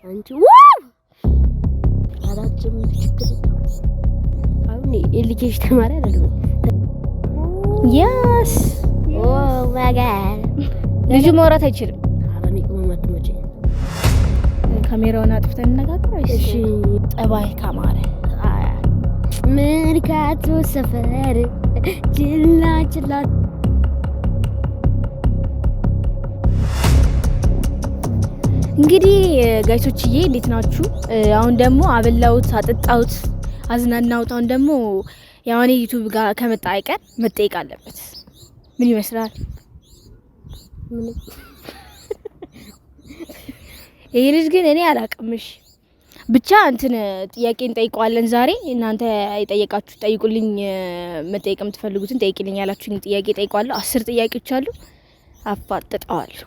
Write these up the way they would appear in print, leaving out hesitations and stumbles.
አንቺ ዋው አላችም ችግር አሁን ኤሊኬሽ ተማሪ አይደለም። ያስ ኦ ማይ ጋድ ልጁ ማውራት አይችልም። አራኒ ቆማት መቼ ካሜራውን አጥፍተን እንነጋገር። እሺ ጠባይ ካማረ መርካቶ ሰፈር ጅላ ጅላ እንግዲህ ጋይሶችዬ እንዴት ናችሁ? አሁን ደግሞ አበላውት አጠጣውት አዝናናውት። አሁን ደግሞ ያኔ ዩቲዩብ ጋር ከመጣ አይቀር መጠየቅ አለበት። ምን ይመስላል? ይሄ ልጅ ግን እኔ አላቅምሽ ብቻ እንትን ጥያቄ እንጠይቀዋለን ዛሬ። እናንተ የጠየቃችሁ ጠይቁልኝ፣ መጠየቅ የምትፈልጉትን ጠይቂልኝ ያላችሁኝ ጥያቄ ጠይቀዋለሁ። 10 ጥያቄዎች አሉ፣ አፋጥጠዋለሁ።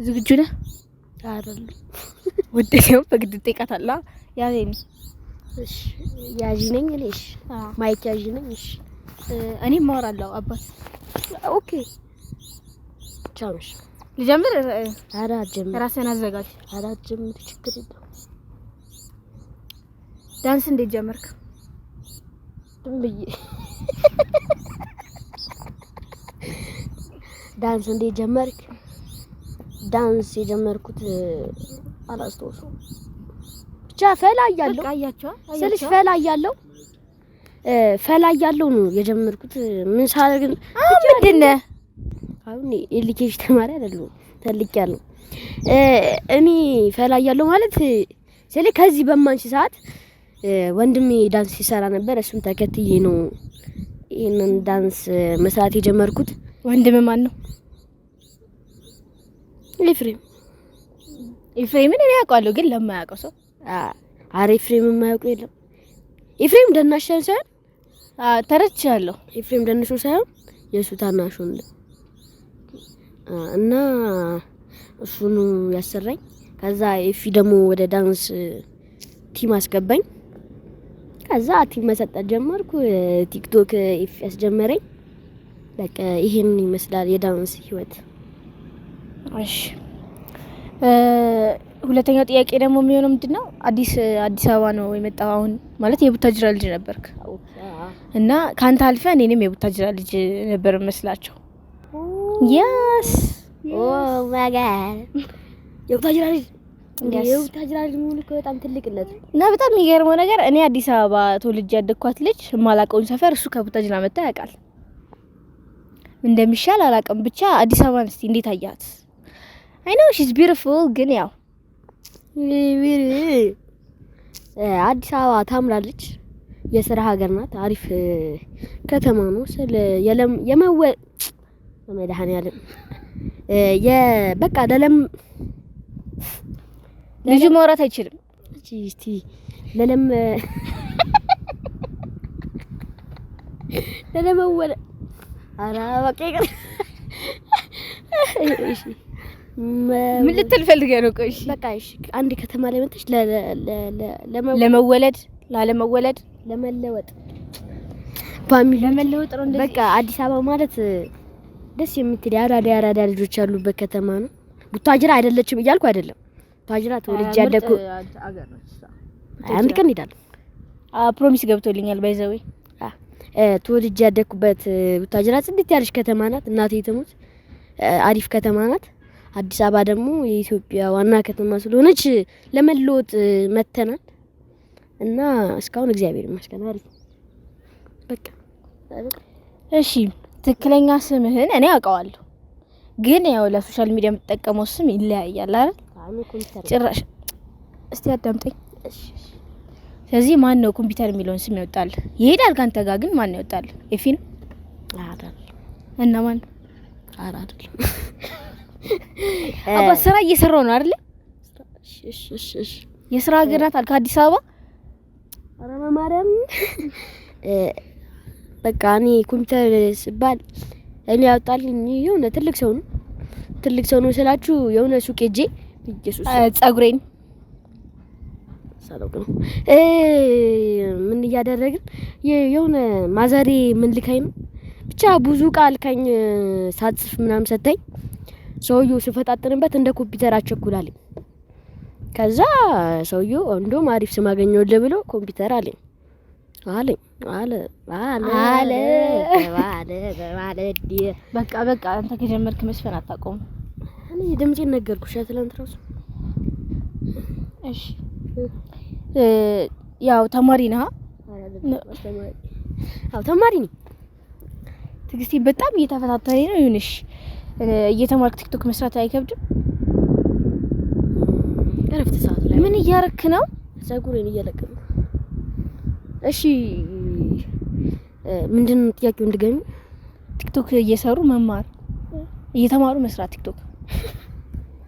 ዝግጁ ነህ? አይደለም ወደው በግድ ጠይቃታለሁ። ያኔ እሺ ያጂ ነኝ እኔ። እሺ ማይክ ያጂ ነኝ። እሺ እኔ ማወራለሁ አባት። ኦኬ ቻውሽ ልጀምር? ኧረ አትጀምር፣ ራስህን አዘጋጅ። ኧረ አትጀምር፣ ችግር የለውም። ዳንስ እንዴት ጀመርክ? ብዬ ዳንስ እንዴት ጀመርክ? ዳንስ የጀመርኩት አላስታውሰውም። ብቻ ፈላ እያለሁ ስልሽ ፈላ እያለሁ ነው የጀመርኩት። ምን ሳደርግ ምንድን ነህ? አሁን ኤሊኬሽ ተማሪ አይደለም፣ ተልቄያለሁ። እኔ ፈላ እያለሁ ማለት ስለ ከዚህ በማንሽ ሰዓት ወንድሜ ዳንስ ሲሰራ ነበር። እሱን ተከትዬ ነው ይሄንን ዳንስ መስራት የጀመርኩት። ወንድም ማን ነው? ኤፍሬምን እኔ አውቀዋለሁ፣ ግን ለማያውቀው ሰው አረ ኤፍሬምን የማያውቀው የለም። ኤፍሬም ደናሻን ሳይሆን ተረድቻለሁ። ኤፍሬም ደንሾ ሳይሆን የሱ ታናሽ ወንድ እና እሱኑ ያሰራኝ። ከዛ ኤፊ ደግሞ ወደ ዳንስ ቲም አስገባኝ። ከዛ ቲም መሰጠት ጀመርኩ። ቲክቶክ ኤፊ ያስጀመረኝ። በቃ ይሄን ይመስላል የዳንስ ህይወት። እሺ ሁለተኛው ጥያቄ ደግሞ የሚሆነው ምንድነው? አዲስ አበባ ነው የመጣው አሁን ማለት የቡታጅራ ልጅ ነበርክ እና ካንተ አልፈ እኔንም የቡታጅራ ልጅ ነበር መስላቸው። ያስ ኦ ማይ ጋድ የቡታጅራ ልጅ የቡታጅራ ልጅ ሙሉ በጣም ትልቅነት እና በጣም የሚገርመው ነገር እኔ አዲስ አበባ ተወልጄ ያደግኳት ልጅ ማላቀውን ሰፈር እሱ ከቡታጅራ መጣ ያውቃል። እንደሚሻል አላቀም። ብቻ አዲስ አበባን እስቲ እንዴት አያት? I know she's beautiful ግን ያው አዲስ አበባ ታምራለች። የስራ ሀገር ናት። አሪፍ ከተማ ነው። ስለ መድኃኒዓለም በቃ ልጁ ማውራት አይችልም። እስቲ ለለመወለ አራ በቃ እሺ ምን ልትል ፈልገህ ነው? ቆይ በቃ እሺ አንድ ከተማ ላይ መጥተሽ ለመወለድ ላለመወለድ ለመለወጥ ፋሚሊ ለመለወጥ ነው እንደዚህ። በቃ አዲስ አበባ ማለት ደስ የምትል ያራዳ ልጆች ያሉበት ከተማ ነው። ቡታጅራ አይደለችም እያልኩ አይደለም። ቡታጅራ ተወልጄ ያደኩ አንድ ቀን እንሄዳለን። ፕሮሚስ ገብቶልኛል። ባይዘዌ ተወልጄ ያደኩበት ቡታጅራ ጽድት ያለች ከተማ ናት። እናቴ ትሙት አሪፍ ከተማ ናት። አዲስ አበባ ደግሞ የኢትዮጵያ ዋና ከተማ ስለሆነች ለመለወጥ መተናል እና እስካሁን እግዚአብሔር ይመስገን አሪፍ በቃ። እሺ ትክክለኛ ስምህን እኔ አውቀዋለሁ፣ ግን ያው ለሶሻል ሚዲያ የምትጠቀመው ስም ይለያያል አይደል? ጭራሽ እስቲ አዳምጠኝ። ስለዚህ ማን ነው ኮምፒውተር የሚለውን ስም ያወጣል? ይሄዳል ካንተ ጋር፣ ግን ማን ነው ያወጣል? ኤፊ ነው አይደል? እና ማን አይደል? አባ ስራ እየሰራው ነው አይደል? እሺ የስራ ሀገር ናት አልካ አዲስ አበባ። ኧረ ማርያም በቃ እኔ ኮምፒውተር ሲባል እኔ ያወጣልኝ የሆነ ትልቅ ሰው ነው ስላችሁ የሆነ ሱቅ ሄጄ ኢየሱስ ጸጉሬን ሳለው ነው ምን እያደረግን የሆነ ማዘሬ ምን ልካኝ ነው ብቻ ብዙ ቃል ካኝ ሳጽፍ ምናምን ሰጠኝ። ሰውዬው ሲፈጣጥንበት እንደ ኮምፒውተር አቸኩላለኝ። ከዛ ሰውዬው እንደውም አሪፍ ስም አገኘሁልህ ብሎ ኮምፒውተር አለኝ በቃ አንተ ከጀመርክ መስፈን አታቆም። እኔ ድምጼን ነገርኩሽ ትላንት ራሱ። እሺ ያው ተማሪ ነህ? አዎ ተማሪ ነኝ። ትግስቴ በጣም እየተፈታተነኝ ነው። ይሁንሽ እየተማርክ ቲክቶክ መስራት አይከብድም? እረፍት ሰዓት ላይ ምን እያረክ ነው? ፀጉሬን እየለቀምኩ። እሺ ምንድነው ጥያቄው? እንድገኝ ቲክቶክ እየሰሩ መማር እየተማሩ መስራት ቲክቶክ።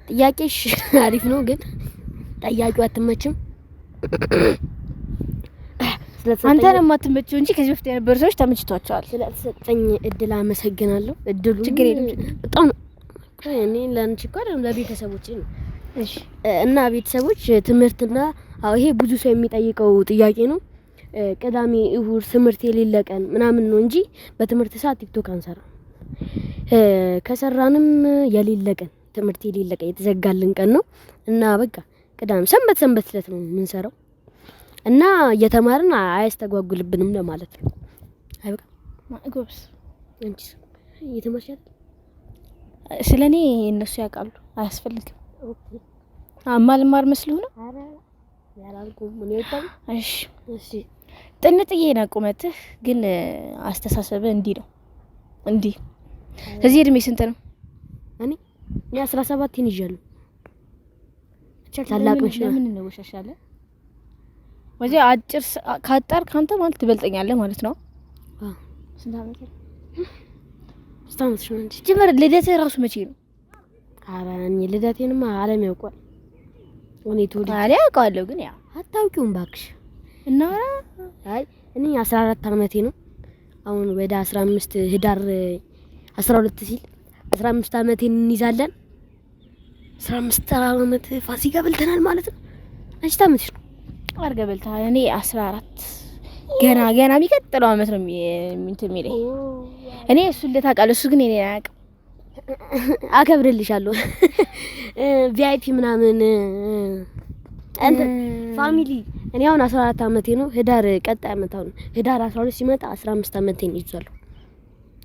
ጥያቄሽ አሪፍ ነው ግን ጠያቂው አትመችም። አንተ ነው የማትመቸው እንጂ ከዚህ በፊት የነበሩ ሰዎች ተመችቷቸዋል። ስለተሰጠኝ እድል አመሰግናለሁ። እድሉ ችግር የለም በጣም እኔ ለአንቺ እኮ አይደለም ለቤተሰቦቼ ነው። እሺ እና ቤተሰቦች ትምህርትና ይሄ ብዙ ሰው የሚጠይቀው ጥያቄ ነው። ቅዳሜ እሁድ ትምህርት የሌለ ቀን ምናምን ነው እንጂ በትምህርት ሰዓት ቲክቶክ አንሰራም። ከሰራንም የሌለ ቀን ትምህርት የሌለ ቀን የተዘጋልን ቀን ነው እና በቃ ቅዳሜ ሰንበት ዕለት ነው የምንሰራው እና እየተማርን አያስተጓጉልብንም ለማለት ነው። አይበቃ ጎብስ እንጂ እየተማርሻል። ስለኔ እነሱ ያውቃሉ አያስፈልግም። ኦኬ አማልማር መስሎ ነው። አረ ያላልኩም ምን ይወጣል። እሺ ጥንጥዬ ነው ቁመትህ ግን አስተሳሰብህ እንዲህ ነው እንዲህ። ስለዚህ እድሜ ስንት ነው? እኔ 17 ይዣለሁ። ታላቅ ነሽ። ለምን እንወሻሻለን? ወዲያ አጭር ካጣር ካንተ ማለት ትበልጠኛለህ ማለት ነው። ስንት አመት ነው? ስታምት ነው እንጂ ጀመር። ልደትህ ራሱ መቼ ነው? ኧረ እኔ ልደቴንማ ዓለም ያውቃል። ወኔቱ ታዲያ ያውቃለሁ ግን ያው አታውቂውም ባክሽ። እና አይ እኔ 14 አመቴ ነው። አሁን ወደ 15 ህዳር 12 ሲል 15 አመቴን እንይዛለን። 15 አመት ፋሲካ በልተናል ማለት ነው። አንቺ ታመትሽ ነው? አርገ በልተሃል። እኔ 14 ገና የሚቀጥለው አመት ነው እንትን የሚለኝ። እኔ እሱን ለታውቃለህ፣ እሱ ግን እኔ አያውቅም። አከብርልሻለሁ ቪአይፒ ምናምን አንተ ፋሚሊ። እኔ አሁን 14 አመቴ ነው። ህዳር ቀጣይ አመት አሁን ህዳር 12 ሲመጣ 15 አመቴን ይዟለሁ።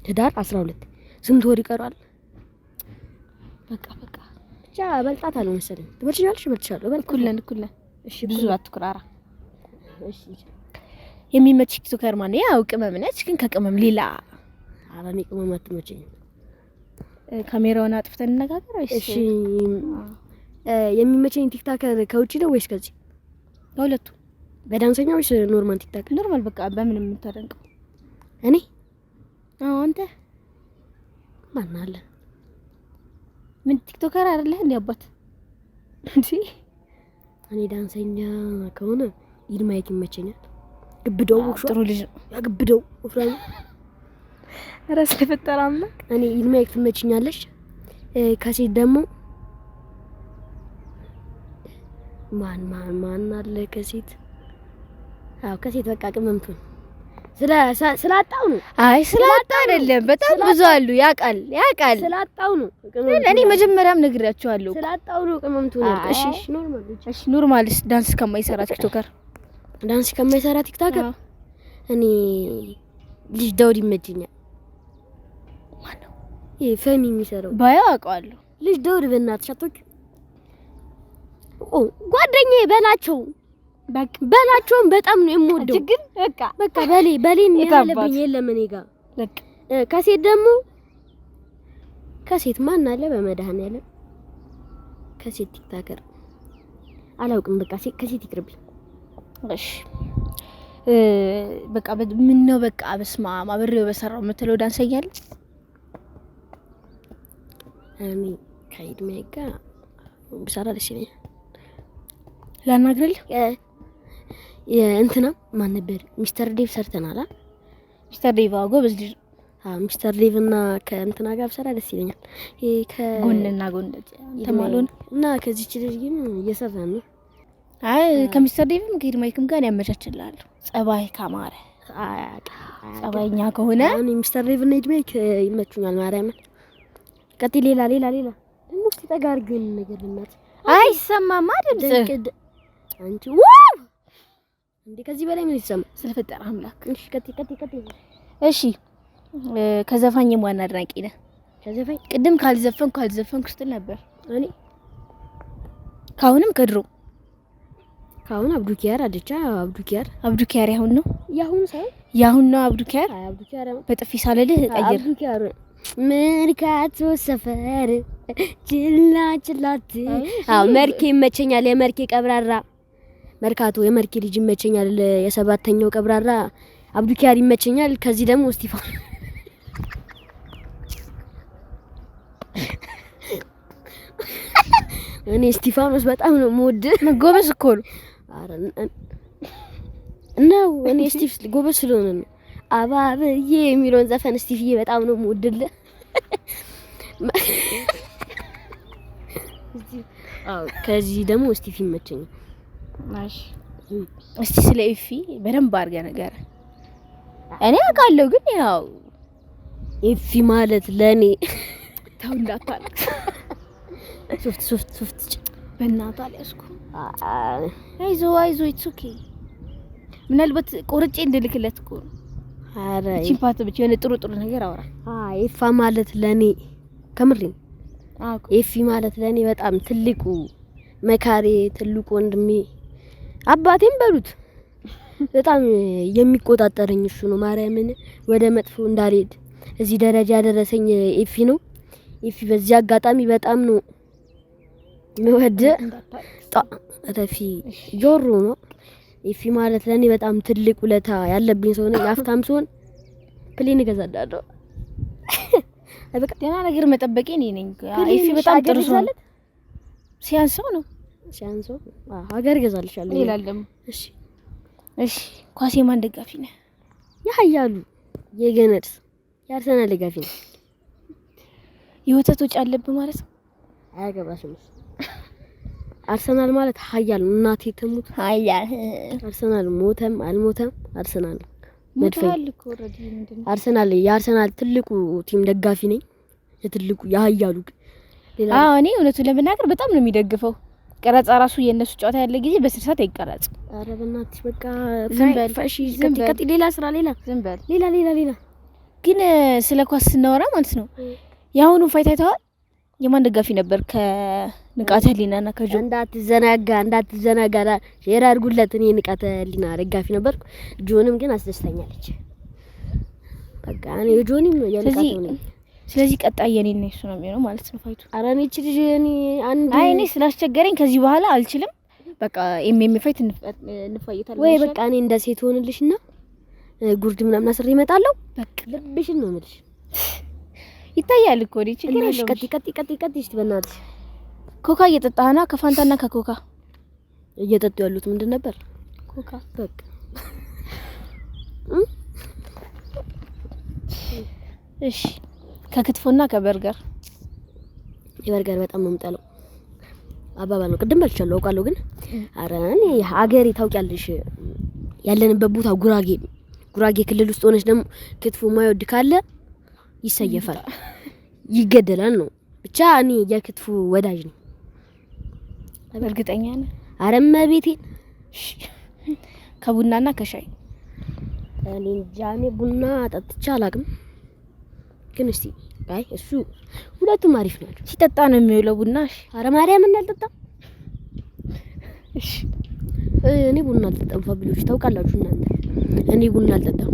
ህዳር 12 ስንት ወር ይቀራል? በቃ ብቻ በልጣታለሁ መሰለኝ። ትበልጪኛለሽ? እኩል ነን። እሺ ብዙ አትኩራራ። እሺ የሚመች ቲክቶከር ማን ነው? ያው ቅመም ነች ግን ከቅመም ሌላ። ኧረ እኔ ቅመም አትመቸኝም። ካሜራውን አጥፍተን እንነጋገር ወይስ? እሺ የሚመቸኝ ቲክቶከር ከውጪ ነው ወይስ ከዚህ? ከሁለቱ። በዳንሰኛ ወይስ ኖርማል ቲክቶክ? ኖርማል በቃ በምን የምታደንቀው? እኔ አንተ ማን አለ? ምን ቲክቶከር አይደለህ እንዴ አባት? እንዴ እኔ ዳንሰኛ ከሆነ ይልማይክ ይመቸኛል። ግብደው ጥሩ ልጅ ነው። ግብደው ወፍራም ራስ ለፈጠራም ነው። እኔ ይልማይክ ትመቸኛለሽ። ከሴት ደግሞ ማን አለ ከሴት? ከሴት በቃ ቅመምቱ ስላጣው ነው። አይ ስላጣው አይደለም፣ በጣም ብዙ አሉ። ያውቃል ስላጣው ነው። እኔ መጀመሪያም ነግሬያቸዋለሁ። ስላጣው ነው ቅመምቱ ነው። እሺ ኖርማልስ ዳንስ ከማይሰራ ቲክቶከር እኔ ልጅ ዳውድ ይመቸኛል። ማን ነው? ይሄ ፈኒ የሚሰራው ባያው አውቀዋለሁ። ልጅ ዳውድ በእናትሽ አትወቂ። ጓደኛዬ በላቸውን በጣም ነው የምወደው። ግን በቃ በሌን ያለብኝ የለም እኔ ጋር። ከሴት ደግሞ ማን አለ በመድኃኒዓለም? ከሴት ቲክቶከር አላውቅም። በቃ ከሴት ይቅርብኝ። እሺ በቃ ምን ነው በቃ በስማም አብሬው በሰራው የምትለው ዳንሰኛ አለ? እኔ ከይድሜ ጋር ብሰራ ደስ ይለኛል። ላናግርልህ እንትና ማን ነበር? ሚስተር ዴቭ ሰርተናል። ሚስተር ዴቭ ጎበዝ ልጅ። ሚስተር ዴቭ እና ከእንትና ጋር ብሰራ ደስ ይለኛል። ጎንና ጎን ተማሎን እና ከዚህች ልጅ ግን እየሰራን ነው። አይ ከሚስተር ዴቭም ከይድማይክም ጋር ያመቻችላል። ጸባይ ካማረ ጸባይኛ ከሆነ እኔ ሚስተር ዴቭ እና ይድማይክ ይመቹኛል። ማርያምን ቀጥ ሌላ ደግሞ ሲጠጋር ግን ነገር ልናት አይሰማማ ድምጽ አንቺ ዋው እንዴ ከዚህ በላይ ምን ይሰማ ስለፈጠረ አምላክ። እሺ ቀጥ እሺ ከዘፋኝ ማን አድናቂ ነህ? ከዘፋኝ ቅድም ካልዘፈንኩ ስትል ነበር። እኔ ካሁንም ከድሮ ካሁን አብዱኪያር አደቻ አብዱኪያር ያሁን ነው ያሁን ነው አብዱኪያር በጥፊ ሳለልህ ቀይር አብዱኪያር መርካቶ ሰፈር ችላት መርኬ ይመቸኛል። የመርኬ ቀብራራ መርካቶ የመርኬ ልጅ ይመቸኛል። የሰባተኛው ቀብራራ አብዱኪያር ይመቸኛል። ከዚህ ደግሞ እስጢፋኖስ እኔ እስጢፋኖስ በጣም ነው የምወድ። ጎበዝ እኮ ነው። አረ ነው እኔ እስጢፍ ጎበዝ ስለሆነ ነው። አባብዬ የሚለውን ዘፈን እስጢፍዬ በጣም ነው የምወድልህ። ከዚህ ደግሞ እስጢፍ ይመቸኛል። ማሽ እስቲ ስለ ኤፊ በደንብ አድርገህ ነገር እኔ አውቃለሁ፣ ግን ያው ኤፊ ማለት ለኔ ተው እንዳታለቅስ። ሶፍት በእናትህ አልያዝኩ። አይዞህ ኢትስ ኦኬ። ምናልባት ቆርጬ እንድልክለት እኮ ነው። አረ ቺፓት ብቻ የሆነ ጥሩ ነገር አውራ። ኤፋ ማለት ለኔ ከምሪን አውቁ። ኤፊ ማለት ለኔ በጣም ትልቁ መካሬ፣ ትልቁ ወንድሜ፣ አባቴም በሉት በጣም የሚቆጣጠረኝ እሱ ነው። ማርያምን ወደ መጥፎ እንዳልሄድ እዚህ ደረጃ ያደረሰኝ ኤፊ ነው። ኤፊ በዚህ አጋጣሚ በጣም ነው ወደ ረፊ ጆሮ ነው። ኤፊ ማለት ለኔ በጣም ትልቅ ውለታ ያለብኝ ሰው ነው። ያፍታም ሰውን ፕሌን እገዛለሁ። በቃ ደህና ነገር መጠበቄ ነኝ። ኤፊ በጣም ጥሩ ሰው ነው። ሲያንሰው ሀገር እገዛልሻለሁ ይላል ደግሞ። እሺ ኳስ የማን ደጋፊ ነህ? ያያሉ የገነድ የአርሰናል ደጋፊ ነኝ። የወተት ወጪ አለብህ ማለት ነው። አያገባሽም። አርሰናል ማለት ሀያል እናቴ ተሙት ሀያል አርሰናል ሞተም አልሞተም አርሰናል መድፈኝ አርሰናል የአርሰናል ትልቁ ቲም ደጋፊ ነኝ። የትልቁ ያያሉ እኔ እውነቱን ለመናገር በጣም ነው የሚደግፈው። ቀረጻ ራሱ የነሱ ጨዋታ ያለ ጊዜ በስርዓት አይቀረጽ። አረ በእናትሽ በቃ ዝም በል ፈሺ ከቲ ሌላ ስራ ዝም በል ሌላ ግን ስለ ኳስ ስናወራ ማለት ነው ያሁኑ ፋይት አይተዋል? የማን ደጋፊ ነበር? ከንቃተ ህሊናና ከጆ እንዳትዘናጋ ሼር አድርጉለት። እኔ ንቃተ ህሊና ደጋፊ ነበርኩ። ጆንም ግን አስደስተኛለች። በቃ እኔ ጆንም የንቃተው ነኝ። ስለዚህ ቀጣይ የኔና እሱ ነው የሚሆነው ማለት ነው ፋይቱ። ኧረ እኔ እቺ ልጅ እኔ ስላስቸገረኝ ከዚህ በኋላ አልችልም። በቃ ፋይት እንፋይታለን ወይ በቃ እኔ እንደ ሴት ሆንልሽና ጉርድ ምናምን አስሬ እመጣለሁ። በቃ ልብሽን ነው የምልሽ። ይታያል እኮ እኔ ችግር የለውም። ቀጥ እስቲ በእናትሽ ኮካ እየጠጣህና ከፋንታና ከኮካ እየጠጡ ያሉት ምንድን ነበር? ኮካ በቃ እሺ ከክትፎና ከበርገር የበርገር በጣም ነው የምጠላው። አባባል ነው ቅድም በልቻለሁ አውቃለሁ፣ ግን አረ እኔ ሀገሬ ታውቂያለሽ ያለንበት ቦታ ጉራጌ ክልል ውስጥ ሆነሽ ደግሞ ክትፎ ማይወድ ካለ ይሰየፋል፣ ይገደላል ነው። ብቻ እኔ የክትፎ ወዳጅ ነኝ። እርግጠኛ ነኝ? አረም ቤቴ ከቡናና ከሻይ እኔ ጃኔ ቡና ጠጥቼ አላውቅም፣ ግን እስቲ እሱ ሁለቱም አሪፍ ናቸው። ሲጠጣ ነው የሚውለው ቡና። አረ ማርያም እንዳልጠጣ እሺ እኔ ቡና አልጠጣም። ፋብሪካዎች ታውቃላችሁ እናንተ፣ እኔ ቡና አልጠጣም።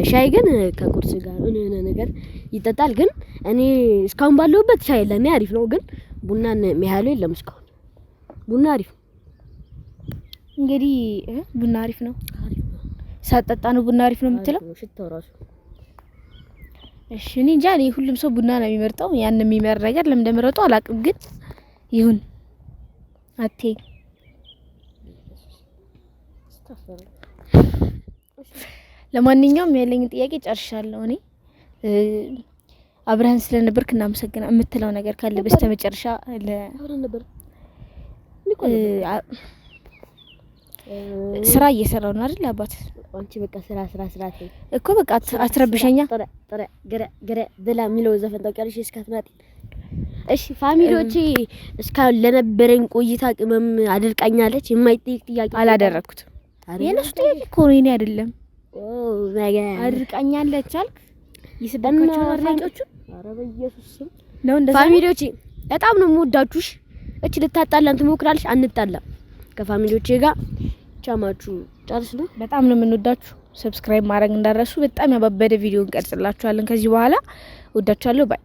ሻይ ግን ከቁርስ ጋር እኔ ነገር ይጠጣል። ግን እኔ እስካሁን ባለውበት ሻይ ለኔ አሪፍ ነው፣ ግን ቡናን የሚያህለው የለም እስካሁን። ቡና አሪፍ እንግዲህ ቡና አሪፍ ነው። ሳጠጣ ነው ቡና አሪፍ ነው የምትለው? ሽታው ራሱ እሺ እኔ እንጃ። እኔ ሁሉም ሰው ቡና ነው የሚመርጠው። ያን የሚመር ነገር ለምን እንደመረጡ አላውቅም፣ ግን ይሁን አቴ ለማንኛውም ያለኝ ጥያቄ ጨርሻለሁ። እኔ አብረን ስለነበርክ እናመሰግናለን። የምትለው ነገር ካለ በስተመጨረሻ አብረን ነበር ስራ እየሰራው ነው አይደል? አባት አንቺ በቃ ስራ እኮ በቃ አትረብሸኛ። ገረ ብላ የሚለው ዘፈን ታውቂያለሽ? እስካትናት እሺ ፋሚሊዎቼ እስካሁን ለነበረኝ ቆይታ ቅመም አድርቃኛለች። የማይጠይቅ ጥያቄ አላደረኩትም። የነሱ ጥያቄ እኮ ነው የኔ አይደለም። ነገ አድርቃኛለች አልክ። ይስበካቸው አድራቂዎቹ። ኧረ በኢየሱስ ስም ነው እንደዛ። ፋሚሊዎቼ በጣም ነው የምወዳችሁሽ። እቺ ልታጣላን ትሞክራለች። አንጣላም ከፋሚሊዎቼ ጋር ቻማችሁ ጨርስ ነው። በጣም ነው የምንወዳችሁ። ሰብስክራይብ ማድረግ እንዳረሱ። በጣም ያባበደ ቪዲዮ እንቀርጽላችኋለን ከዚህ በኋላ። ወዳችኋለሁ። ባይ